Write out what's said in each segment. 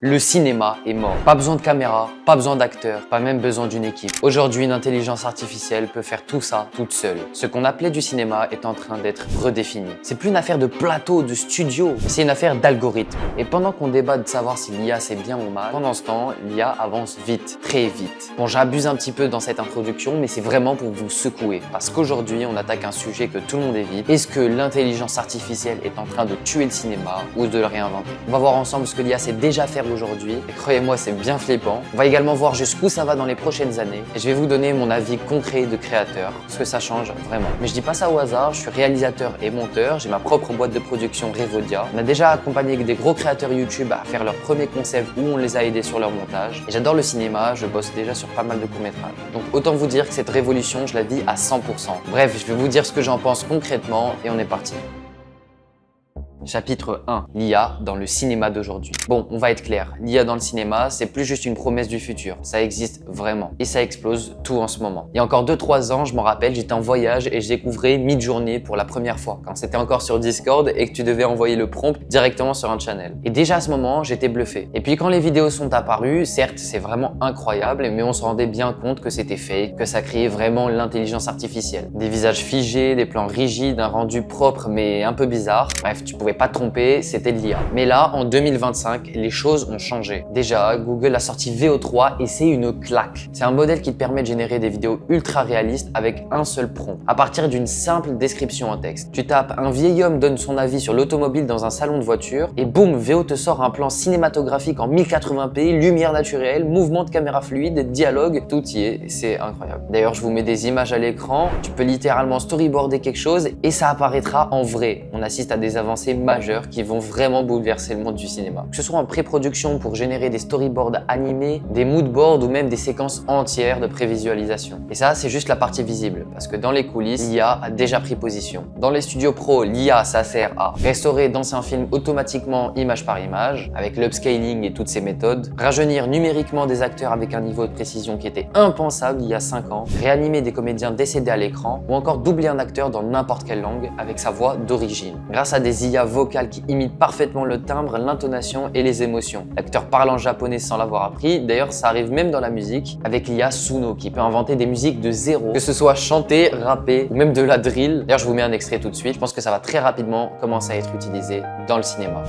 Le cinéma est mort. Pas besoin de caméra, pas besoin d'acteurs, pas même besoin d'une équipe. Aujourd'hui, une intelligence artificielle peut faire tout ça toute seule. Ce qu'on appelait du cinéma est en train d'être redéfini. C'est plus une affaire de plateau, de studio, c'est une affaire d'algorithme. Et pendant qu'on débat de savoir si l'IA c'est bien ou mal, pendant ce temps, l'IA avance vite, très vite. Bon, j'abuse un petit peu dans cette introduction, mais c'est vraiment pour vous secouer. Parce qu'aujourd'hui, on attaque un sujet que tout le monde évite. Est-ce que l'intelligence artificielle est en train de tuer le cinéma ou de le réinventer? On va voir ensemble ce que l'IA sait déjà faire aujourd'hui, et croyez-moi, c'est bien flippant. On va également voir jusqu'où ça va dans les prochaines années, et je vais vous donner mon avis concret de créateur, ce que ça change vraiment. Mais je dis pas ça au hasard, je suis réalisateur et monteur, j'ai ma propre boîte de production Revodia. On a déjà accompagné des gros créateurs YouTube à faire leurs premiers concepts où on les a aidés sur leur montage. Et j'adore le cinéma, je bosse déjà sur pas mal de courts-métrages. Donc autant vous dire que cette révolution, je la vis à 100%. Bref, je vais vous dire ce que j'en pense concrètement, et on est parti. Chapitre 1. L'IA dans le cinéma d'aujourd'hui. Bon, on va être clair, l'IA dans le cinéma, c'est plus juste une promesse du futur. Ça existe vraiment. Et ça explose tout en ce moment. Il y a encore 2-3 ans, je m'en rappelle, j'étais en voyage et je découvrais Midjourney pour la première fois. Quand c'était encore sur Discord et que tu devais envoyer le prompt directement sur un channel. Et déjà à ce moment, j'étais bluffé. Et puis quand les vidéos sont apparues, certes, c'est vraiment incroyable, mais on se rendait bien compte que c'était fake, que ça créait vraiment l'intelligence artificielle. Des visages figés, des plans rigides, un rendu propre mais un peu bizarre. Bref, tu pouvais pas te tromper, c'était de l'IA. Mais là, en 2025, les choses ont changé. Déjà, Google a sorti VO3 et c'est une claque. C'est un modèle qui te permet de générer des vidéos ultra réalistes avec un seul prompt, à partir d'une simple description en texte. Tu tapes « Un vieil homme donne son avis sur l'automobile dans un salon de voiture » et boum, VO te sort un plan cinématographique en 1080p, lumière naturelle, mouvement de caméra fluide, dialogue, tout y est, c'est incroyable. D'ailleurs, je vous mets des images à l'écran, tu peux littéralement storyboarder quelque chose et ça apparaîtra en vrai. On assiste à des avancées majeures qui vont vraiment bouleverser le monde du cinéma. Que ce soit en pré-production pour générer des storyboards animés, des moodboards ou même des séquences entières de prévisualisation. Et ça, c'est juste la partie visible, parce que dans les coulisses, l'IA a déjà pris position. Dans les studios pro, l'IA, ça sert à restaurer d'anciens films automatiquement image par image, avec l'upscaling et toutes ces méthodes, rajeunir numériquement des acteurs avec un niveau de précision qui était impensable il y a 5 ans, réanimer des comédiens décédés à l'écran, ou encore doubler un acteur dans n'importe quelle langue avec sa voix d'origine. Grâce à des IA vocales qui imitent parfaitement le timbre, l'intonation et les émotions. L'acteur parle en japonais sans l'avoir appris, d'ailleurs ça arrive même dans la musique avec l'IA Suno qui peut inventer des musiques de zéro, que ce soit chanter, rapper ou même de la drill. D'ailleurs je vous mets un extrait tout de suite, je pense que ça va très rapidement commencer à être utilisé dans le cinéma.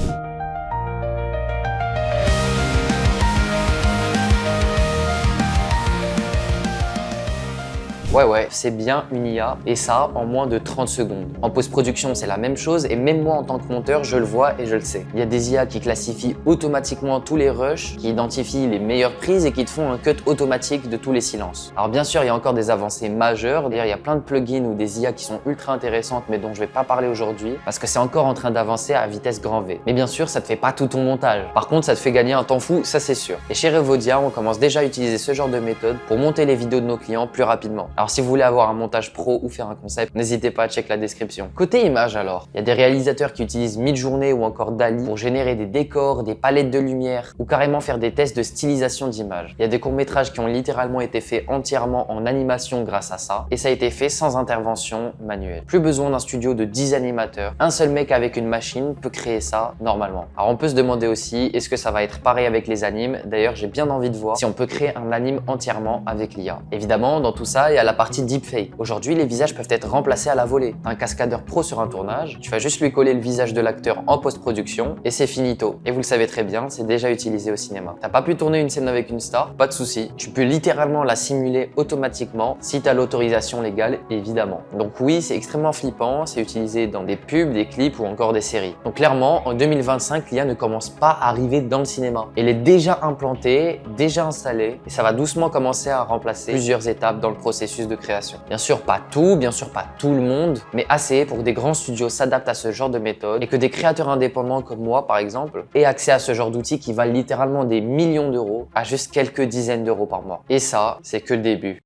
Ouais, c'est bien une IA et ça en moins de 30 secondes. En post-production, c'est la même chose et même moi en tant que monteur, je le vois et je le sais. Il y a des IA qui classifient automatiquement tous les rushs, qui identifient les meilleures prises et qui te font un cut automatique de tous les silences. Alors bien sûr, il y a encore des avancées majeures. D'ailleurs, il y a plein de plugins ou des IA qui sont ultra intéressantes mais dont je vais pas parler aujourd'hui parce que c'est encore en train d'avancer à vitesse grand V. Mais bien sûr, ça te fait pas tout ton montage. Par contre, ça te fait gagner un temps fou, ça c'est sûr. Et chez Revodia, on commence déjà à utiliser ce genre de méthode pour monter les vidéos de nos clients plus rapidement. Alors si vous voulez avoir un montage pro ou faire un concept, n'hésitez pas à checker la description. Côté image alors, il y a des réalisateurs qui utilisent Midjourney ou encore DALL-E pour générer des décors, des palettes de lumière ou carrément faire des tests de stylisation d'images. Il y a des courts-métrages qui ont littéralement été faits entièrement en animation grâce à ça et ça a été fait sans intervention manuelle. Plus besoin d'un studio de 10 animateurs. Un seul mec avec une machine peut créer ça normalement. Alors on peut se demander aussi, est-ce que ça va être pareil avec les animes? D'ailleurs, j'ai bien envie de voir si on peut créer un anime entièrement avec l'IA. Évidemment, dans tout ça, il y a la partie deepfake. Aujourd'hui, les visages peuvent être remplacés à la volée. Un cascadeur pro sur un tournage, tu vas juste lui coller le visage de l'acteur en post-production et c'est finito. Et vous le savez très bien, c'est déjà utilisé au cinéma. T'as pas pu tourner une scène avec une star? Pas de souci. Tu peux littéralement la simuler automatiquement si tu as l'autorisation légale, évidemment. Donc oui, c'est extrêmement flippant, c'est utilisé dans des pubs, des clips ou encore des séries. Donc clairement, en 2025, l'IA ne commence pas à arriver dans le cinéma. Elle est déjà implantée, déjà installée et ça va doucement commencer à remplacer plusieurs étapes dans le processus de création. Bien sûr pas tout, bien sûr pas tout le monde, mais assez pour que des grands studios s'adaptent à ce genre de méthode et que des créateurs indépendants comme moi par exemple aient accès à ce genre d'outils qui valent littéralement des millions d'euros à juste quelques dizaines d'euros par mois. Et ça, c'est que le début.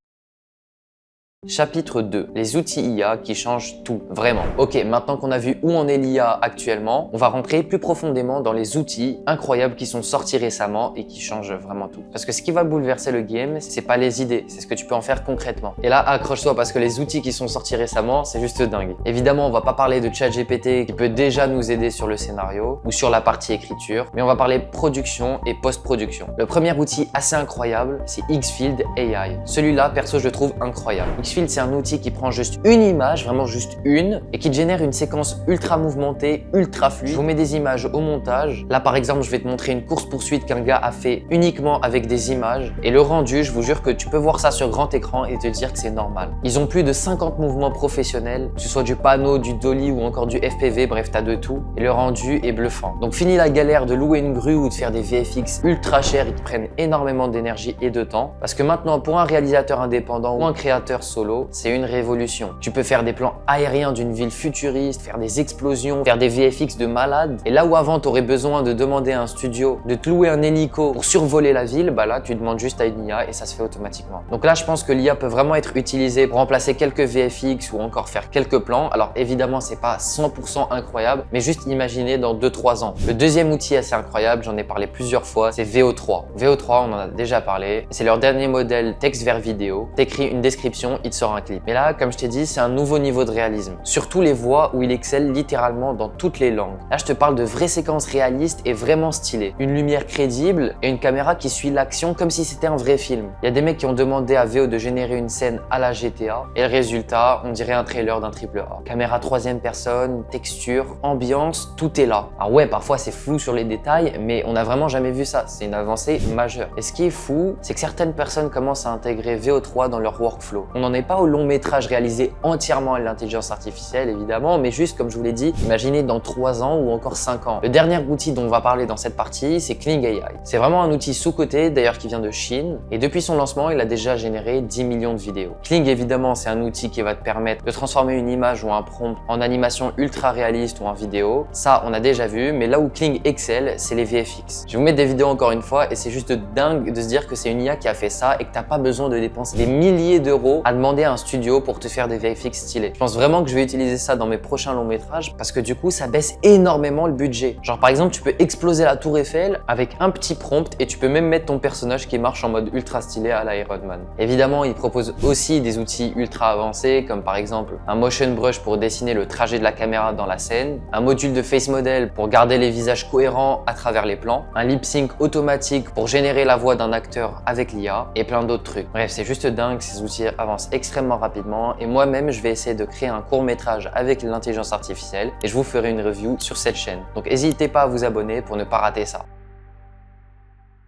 Chapitre 2, les outils IA qui changent tout, vraiment. Ok, maintenant qu'on a vu où en est l'IA actuellement, on va rentrer plus profondément dans les outils incroyables qui sont sortis récemment et qui changent vraiment tout. Parce que ce qui va bouleverser le game, c'est pas les idées, c'est ce que tu peux en faire concrètement. Et là, accroche-toi parce que les outils qui sont sortis récemment, c'est juste dingue. Évidemment, on va pas parler de ChatGPT qui peut déjà nous aider sur le scénario ou sur la partie écriture, mais on va parler production et post-production. Le premier outil assez incroyable, c'est Xfield AI. Celui-là, perso, je le trouve incroyable. Xfield, c'est un outil qui prend juste une image, vraiment juste une, et qui te génère une séquence ultra mouvementée, ultra fluide. Je vous mets des images au montage. Là, par exemple, je vais te montrer une course-poursuite qu'un gars a fait uniquement avec des images. Et le rendu, je vous jure que tu peux voir ça sur grand écran et te dire que c'est normal. Ils ont plus de 50 mouvements professionnels, que ce soit du panneau, du dolly ou encore du FPV, bref, t'as de tout. Et le rendu est bluffant. Donc, fini la galère de louer une grue ou de faire des VFX ultra chers et qui prennent énormément d'énergie et de temps. Parce que maintenant, pour un réalisateur indépendant ou un créateur solo, c'est une révolution. Tu peux faire des plans aériens d'une ville futuriste, faire des explosions, faire des VFX de malade. Et là où avant, tu aurais besoin de demander à un studio de te louer un hélico pour survoler la ville, bah là, tu demandes juste à une IA et ça se fait automatiquement. Donc là, je pense que l'IA peut vraiment être utilisée pour remplacer quelques VFX ou encore faire quelques plans. Alors évidemment, c'est pas 100% incroyable, mais juste imaginez dans 2-3 ans. Le deuxième outil assez incroyable, j'en ai parlé plusieurs fois, c'est VO3. VO3, on en a déjà parlé. C'est leur dernier modèle texte vers vidéo. T'écris une description, il te sort un clip. Mais là, comme je t'ai dit, c'est un nouveau niveau de réalisme. Surtout les voix où il excelle littéralement dans toutes les langues. Là, je te parle de vraies séquences réalistes et vraiment stylées. Une lumière crédible et une caméra qui suit l'action comme si c'était un vrai film. Il y a des mecs qui ont demandé à VO de générer une scène à la GTA et le résultat, on dirait un trailer d'un AAA. Caméra troisième personne, texture, ambiance, tout est là. Alors ouais, parfois c'est flou sur les détails, mais on n'a vraiment jamais vu ça. C'est une avancée majeure. Et ce qui est fou, c'est que certaines personnes commencent à intégrer VO3 dans leur workflow. On n'en est pas au long métrage réalisé entièrement à l'intelligence artificielle, évidemment, mais juste, comme je vous l'ai dit, imaginez dans 3 ans ou encore 5 ans. Le dernier outil dont on va parler dans cette partie, c'est Kling AI. C'est vraiment un outil sous-coté, d'ailleurs qui vient de Chine, et depuis son lancement, il a déjà généré 10 millions de vidéos. Kling, évidemment, c'est un outil qui va te permettre de transformer une image ou un prompt en animation ultra réaliste ou en vidéo. Ça, on a déjà vu, mais là où Kling excelle, c'est les VFX. Je vais vous mettre des vidéos encore une fois, et c'est juste dingue de se dire que c'est une IA qui a fait ça et que t'as pas besoin de dépenser des milliers d'euros à demander à un studio pour te faire des VFX stylés. Je pense vraiment que je vais utiliser ça dans mes prochains longs métrages parce que du coup, ça baisse énormément le budget. Genre par exemple, tu peux exploser la tour Eiffel avec un petit prompt et tu peux même mettre ton personnage qui marche en mode ultra stylé à la Iron Man. Évidemment, il propose aussi des outils ultra avancés comme par exemple un motion brush pour dessiner le trajet de la caméra dans la scène, un module de face model pour garder les visages cohérents à travers les plans, un lip sync automatique pour générer la voix d'un acteur avec l'IA et plein d'autres trucs. Bref, c'est juste dingue, ces outils avancent extrêmement rapidement et moi-même, je vais essayer de créer un court-métrage avec l'intelligence artificielle et je vous ferai une review sur cette chaîne. Donc n'hésitez pas à vous abonner pour ne pas rater ça.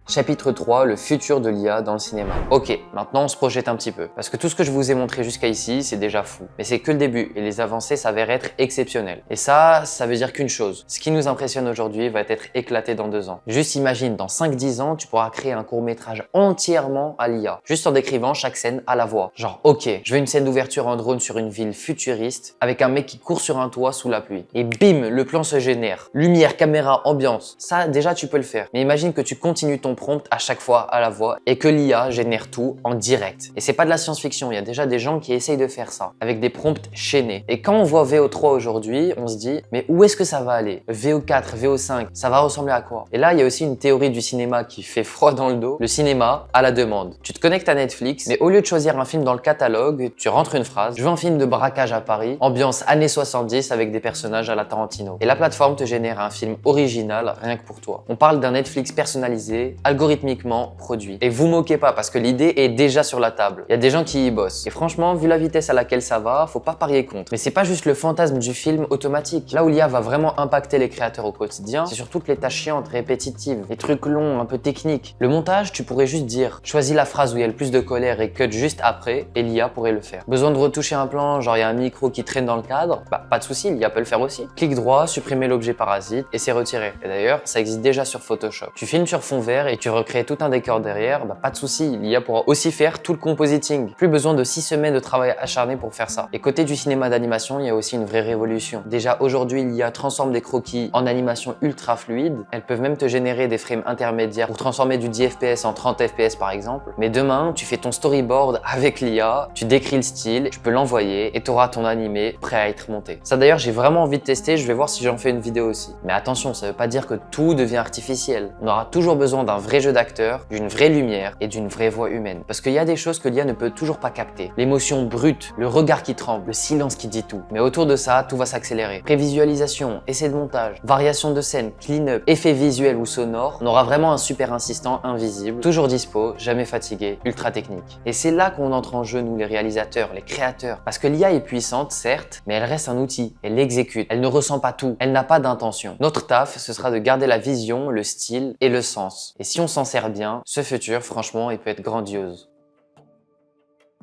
Chapitre 3, le futur de l'IA dans le cinéma. Ok, maintenant on se projette un petit peu. Parce que tout ce que je vous ai montré jusqu'à ici, c'est déjà fou. Mais c'est que le début et les avancées s'avèrent être exceptionnelles. Et ça veut dire qu'une chose. Ce qui nous impressionne aujourd'hui va être éclaté dans 2 ans. Juste imagine, dans 5-10 ans, tu pourras créer un court-métrage entièrement à l'IA. Juste en décrivant chaque scène à la voix. Genre, ok, je veux une scène d'ouverture en drone sur une ville futuriste avec un mec qui court sur un toit sous la pluie. Et bim, le plan se génère. Lumière, caméra, ambiance. Ça, déjà, tu peux le faire. Mais imagine que tu continues ton prompt à chaque fois à la voix et que l'IA génère tout en direct. Et c'est pas de la science-fiction, il y a déjà des gens qui essayent de faire ça avec des prompts chaînés. Et quand on voit VO3 aujourd'hui, on se dit mais où est-ce que ça va aller? VO4, VO5, ça va ressembler à quoi? Et là, il y a aussi une théorie du cinéma qui fait froid dans le dos. Le cinéma à la demande. Tu te connectes à Netflix, mais au lieu de choisir un film dans le catalogue, tu rentres une phrase. Je veux un film de braquage à Paris, ambiance années 70 avec des personnages à la Tarantino. Et la plateforme te génère un film original rien que pour toi. On parle d'un Netflix personnalisé, algorithmiquement produit. Et vous moquez pas parce que l'idée est déjà sur la table. Il y a des gens qui y bossent. Et franchement, vu la vitesse à laquelle ça va, faut pas parier contre. Mais c'est pas juste le fantasme du film automatique. Là où l'IA va vraiment impacter les créateurs au quotidien, c'est sur toutes les tâches chiantes, répétitives, les trucs longs, un peu techniques. Le montage, tu pourrais juste dire choisis la phrase où il y a le plus de colère et cut juste après et l'IA pourrait le faire. Besoin de retoucher un plan, genre il y a un micro qui traîne dans le cadre, bah pas de souci, l'IA peut le faire aussi. Clic droit, supprimer l'objet parasite et c'est retiré. Et d'ailleurs, ça existe déjà sur Photoshop. Tu filmes sur fond vert et et tu recrées tout un décor derrière, bah pas de souci, l'IA pourra aussi faire tout le compositing. Plus besoin de 6 semaines de travail acharné pour faire ça. Et côté du cinéma d'animation, il y a aussi une vraie révolution. Déjà aujourd'hui, l'IA transforme des croquis en animation ultra fluide. Elles peuvent même te générer des frames intermédiaires pour transformer du 10 fps en 30 fps par exemple. Mais demain, tu fais ton storyboard avec l'IA, tu décris le style, tu peux l'envoyer et tu auras ton animé prêt à être monté. Ça d'ailleurs, j'ai vraiment envie de tester, je vais voir si j'en fais une vidéo aussi. Mais attention, ça veut pas dire que tout devient artificiel. On aura toujours besoin d'un vrai jeu d'acteur, d'une vraie lumière et d'une vraie voix humaine. Parce qu'il y a des choses que l'IA ne peut toujours pas capter. L'émotion brute, le regard qui tremble, le silence qui dit tout. Mais autour de ça, tout va s'accélérer. Prévisualisation, essai de montage, variation de scène, clean-up, effets visuels ou sonores, on aura vraiment un super assistant invisible, toujours dispo, jamais fatigué, ultra technique. Et c'est là qu'on entre en jeu, nous les réalisateurs, les créateurs. Parce que l'IA est puissante, certes, mais elle reste un outil. Elle exécute, elle ne ressent pas tout, elle n'a pas d'intention. Notre taf, ce sera de garder la vision, le style et le sens. Et si on s'en sert bien, ce futur, franchement, il peut être grandiose.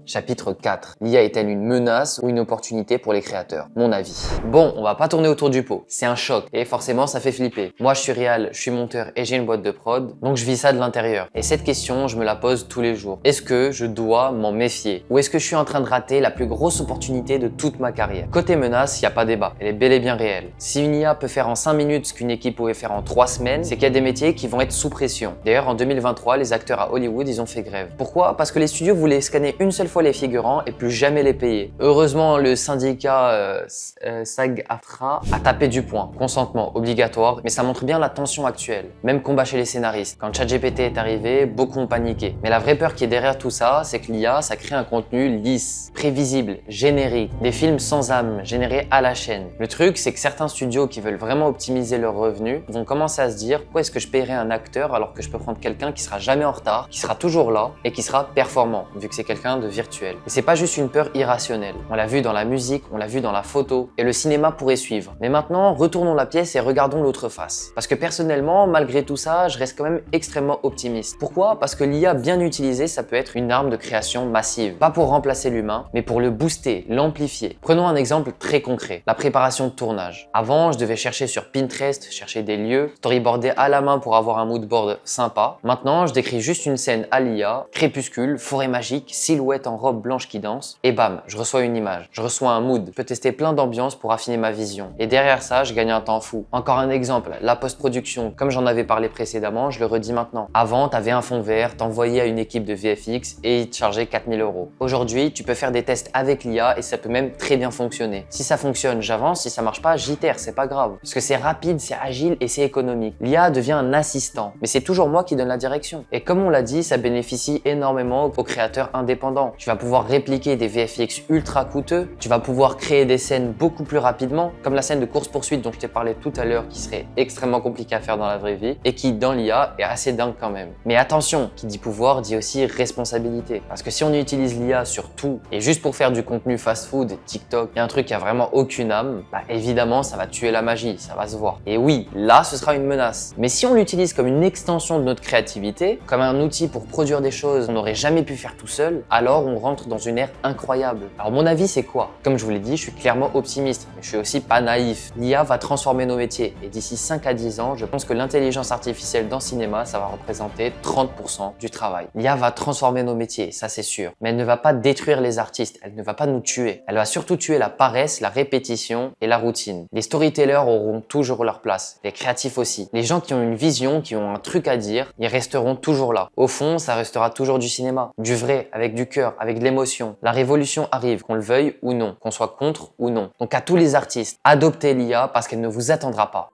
Chapitre 4. L'IA est-elle une menace ou une opportunité pour les créateurs? Mon avis. Bon, on va pas tourner autour du pot. C'est un choc et forcément ça fait flipper. Moi je suis réal, je suis monteur et j'ai une boîte de prod, donc je vis ça de l'intérieur. Et cette question, je me la pose tous les jours. Est-ce que je dois m'en méfier? Ou est-ce que je suis en train de rater la plus grosse opportunité de toute ma carrière? Côté menace, il n'y a pas débat. Elle est bel et bien réelle. Si une IA peut faire en 5 minutes ce qu'une équipe pouvait faire en 3 semaines, c'est qu'il y a des métiers qui vont être sous pression. D'ailleurs, en 2023, les acteurs à Hollywood, ils ont fait grève. Pourquoi? Parce que les studios voulaient scanner une seule fois les figurants et plus jamais les payer. Heureusement, le syndicat SAG-AFTRA a tapé du poing. Consentement obligatoire, mais ça montre bien la tension actuelle. Même combat chez les scénaristes. Quand ChatGPT est arrivé, beaucoup ont paniqué. Mais la vraie peur qui est derrière tout ça, c'est que l'IA, ça crée un contenu lisse, prévisible, générique, des films sans âme, générés à la chaîne. Le truc, c'est que certains studios qui veulent vraiment optimiser leurs revenus vont commencer à se dire pourquoi est-ce que je paierais un acteur alors que je peux prendre quelqu'un qui sera jamais en retard, qui sera toujours là et qui sera performant, vu que c'est quelqu'un de virtuel. Et c'est pas juste une peur irrationnelle. On l'a vu dans la musique, on l'a vu dans la photo, et le cinéma pourrait suivre. Mais maintenant, retournons la pièce et regardons l'autre face. Parce que personnellement, malgré tout ça, je reste quand même extrêmement optimiste. Pourquoi? Parce que l'IA bien utilisée, ça peut être une arme de création massive. Pas pour remplacer l'humain, mais pour le booster, l'amplifier. Prenons un exemple très concret, la préparation de tournage. Avant, je devais chercher sur Pinterest, chercher des lieux, storyboarder à la main pour avoir un moodboard sympa. Maintenant, je décris juste une scène à l'IA, crépuscule, forêt magique, silhouette en robe blanche qui danse, et bam, je reçois une image, je reçois un mood, je peux tester plein d'ambiances pour affiner ma vision. Et derrière ça, je gagne un temps fou. Encore un exemple, la post-production, comme j'en avais parlé précédemment, je le redis maintenant. Avant, t'avais un fond vert, t'envoyais à une équipe de VFX et ils te chargeaient 4000 €. Aujourd'hui, tu peux faire des tests avec l'IA et ça peut même très bien fonctionner. Si ça fonctionne, j'avance, si ça marche pas, j'itère, c'est pas grave. Parce que c'est rapide, c'est agile et c'est économique. L'IA devient un assistant, mais c'est toujours moi qui donne la direction. Et comme on l'a dit, ça bénéficie énormément aux créateurs indépendants. Tu vas pouvoir répliquer des VFX ultra coûteux, tu vas pouvoir créer des scènes beaucoup plus rapidement, comme la scène de course-poursuite dont je t'ai parlé tout à l'heure qui serait extrêmement compliquée à faire dans la vraie vie et qui dans l'IA est assez dingue quand même. Mais attention, qui dit pouvoir dit aussi responsabilité. Parce que si on utilise l'IA sur tout et juste pour faire du contenu fast-food, TikTok et un truc qui a vraiment aucune âme, bah évidemment ça va tuer la magie, ça va se voir. Et oui, là ce sera une menace. Mais si on l'utilise comme une extension de notre créativité, comme un outil pour produire des choses qu'on n'aurait jamais pu faire tout seul, alors on rentre dans une ère incroyable. Alors mon avis c'est quoi? Comme je vous l'ai dit, je suis clairement optimiste, mais je suis aussi pas naïf. L'IA va transformer nos métiers et d'ici 5 à 10 ans, je pense que l'intelligence artificielle dans le cinéma, ça va représenter 30% du travail. L'IA va transformer nos métiers, ça c'est sûr, mais elle ne va pas détruire les artistes, elle ne va pas nous tuer. Elle va surtout tuer la paresse, la répétition et la routine. Les storytellers auront toujours leur place, les créatifs aussi. Les gens qui ont une vision, qui ont un truc à dire, ils resteront toujours là. Au fond, ça restera toujours du cinéma, du vrai, avec du cœur, avec de l'émotion. La révolution arrive, qu'on le veuille ou non, qu'on soit contre ou non. Donc à tous les artistes, adoptez l'IA parce qu'elle ne vous attendra pas.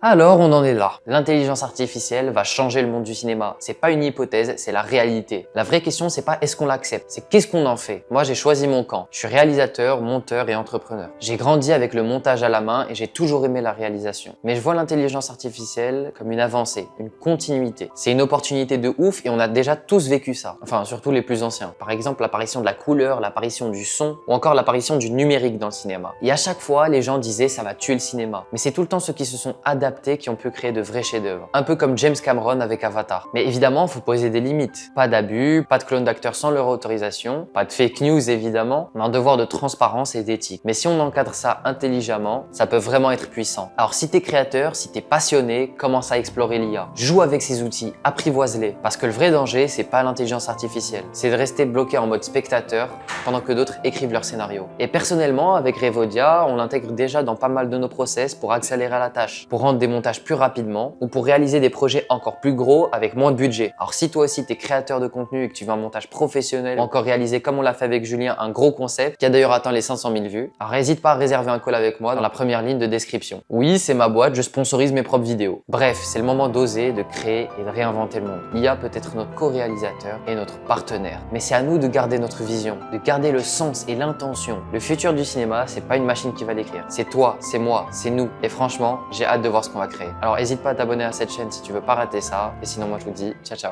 Alors on en est là. L'intelligence artificielle va changer le monde du cinéma. C'est pas une hypothèse, c'est la réalité. La vraie question c'est pas est-ce qu'on l'accepte, c'est qu'est-ce qu'on en fait. Moi j'ai choisi mon camp. Je suis réalisateur, monteur et entrepreneur. J'ai grandi avec le montage à la main et j'ai toujours aimé la réalisation. Mais je vois l'intelligence artificielle comme une avancée, une continuité. C'est une opportunité de ouf et on a déjà tous vécu ça. Enfin surtout les plus anciens. Par exemple l'apparition de la couleur, l'apparition du son ou encore l'apparition du numérique dans le cinéma. Et à chaque fois les gens disaient ça va tuer le cinéma. Mais c'est tout le temps ceux qui se sont adaptés adaptés qui ont pu créer de vrais chefs-d'œuvre. Un peu comme James Cameron avec Avatar. Mais évidemment, il faut poser des limites. Pas d'abus, pas de clones d'acteurs sans leur autorisation, pas de fake news évidemment, mais un devoir de transparence et d'éthique. Mais si on encadre ça intelligemment, ça peut vraiment être puissant. Alors si t'es créateur, si t'es passionné, commence à explorer l'IA. Joue avec ces outils, apprivoise-les. Parce que le vrai danger, c'est pas l'intelligence artificielle. C'est de rester bloqué en mode spectateur pendant que d'autres écrivent leur scénario. Et personnellement, avec Revodia, on l'intègre déjà dans pas mal de nos process pour accélérer la tâche, pour rendre des montages plus rapidement ou pour réaliser des projets encore plus gros avec moins de budget. Alors si toi aussi t'es créateur de contenu et que tu veux un montage professionnel ou encore réaliser comme on l'a fait avec Julien un gros concept qui a d'ailleurs atteint les 500 000 vues, alors n'hésite pas à réserver un call avec moi dans la première ligne de description. Oui, c'est ma boîte, je sponsorise mes propres vidéos. Bref, c'est le moment d'oser, de créer et de réinventer le monde. L'IA peut être notre co-réalisateur et notre partenaire, mais c'est à nous de garder notre vision, de garder le sens et l'intention. Le futur du cinéma, c'est pas une machine qui va l'écrire. C'est toi, c'est moi, c'est nous. Et franchement, j'ai hâte de voir ce qu'on va créer. Alors n'hésite pas à t'abonner à cette chaîne si tu veux pas rater ça. Et sinon, moi je vous dis ciao ciao.